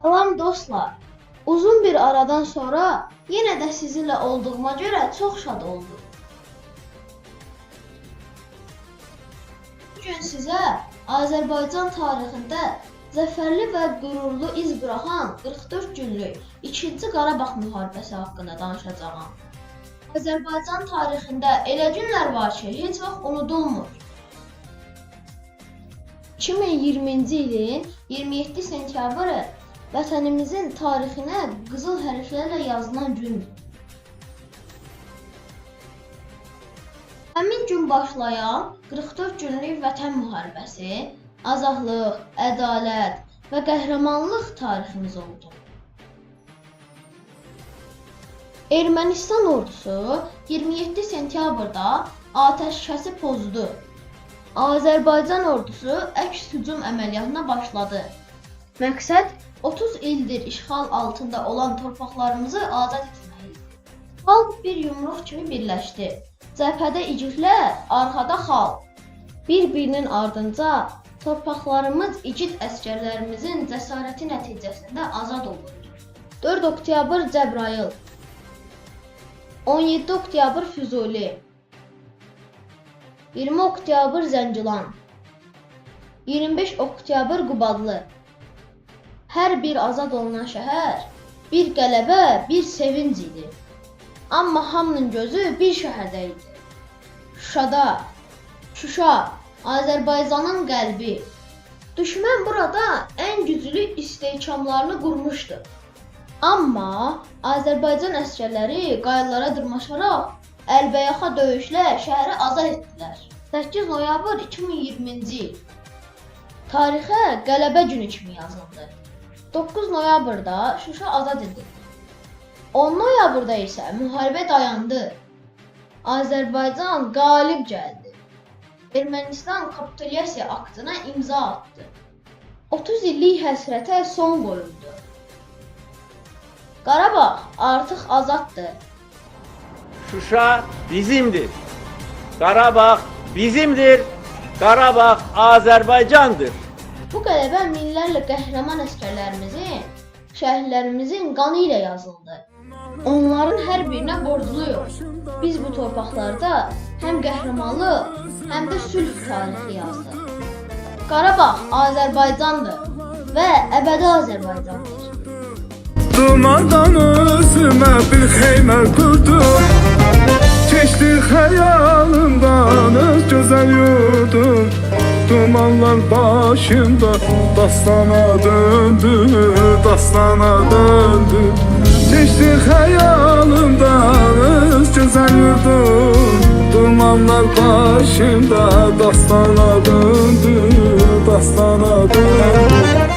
Salam dostlar. Uzun bir aradan sonra yenə də sizinlə olduğuma görə çox şad oldum. Bugün sizə Azərbaycan tarixində zəfərli və qürurlu iz buraxan 44 günlük 2-ci Qarabağ müharibəsi haqqında danışacağam. Azərbaycan tarixində elə günlər var ki, heç vaxt unudulmur. 2020-ci ilin 27 sentyabrı vətənimizin tarixinə qızıl hərflərlə yazılan gündür. Həmin gün başlayan 44 günlük vətən müharibəsi, azadlıq, ədalət və qəhrəmanlıq tariximiz oldu. Ermənistan ordusu 27 sentyabrda atəşkəsi pozdu. Azərbaycan ordusu əks hücum əməliyyatına başladı. Məqsəd 30 ildir işğal altında olan torpaqlarımızı azad etmək idi. Xalq bir yumruq kimi birləşdi. Cəbhədə igidlər, arxada xalq. Bir-birinin ardınca torpaqlarımız igid əsgərlərimizin cəsarəti nəticəsində azad olundu. 4 oktyabr Cəbrayıl, 17 oktyabr Füzuli, 20 oktyabr Zəngilan, 25 oktyabr Qubadlı. Hər bir azad olunan şəhər, bir qələbə, bir sevinc idi. Amma hamının gözü bir şəhərdə idi. Şuşada, Şuşa, Azərbaycanın qəlbi. Düşmən burada ən güclü istehkamlarını qurmuşdu. Amma Azərbaycan əsgərləri qayalara dırmaşaraq əlbəyaxa döyüşlə şəhəri azad etdilər. 8 noyabr 2020-ci il. Tarixə qələbə günü kimi yazıldı. 9 noyabrda Şuşa azad edildi. 10 noyabrda isə müharibə dayandı. Azərbaycan qalib gəldi. Ermənistan kapitulyasiya aktına imza atdı. 30 illik həsrətə son qoyuldu. Qarabağ artıq azaddır. Şuşa bizimdir. Qarabağ bizimdir. Qarabağ Azərbaycandır. Bu qələbə minlərlə qəhrəman əsgərlərimizin, şəhidlərimizin qanı ilə yazıldı. Onların hər birinə borcluyuq. Biz bu torpaqlarda həm qəhrəmanlıq, həm də sülh tarixi yazdıq. Qarabağ Azərbaycandır və əbədi Azərbaycandır. Dumandan özümə bir xeymə qurdum. Keçdi xəyalımdan öz gözəl yurdum. Dumanlar başımda dastana döndü, dastana döndü. Keçdi xəyalımdan öz gözəl yurdum. Dumanlar başımda dastana döndü, dastana döndü.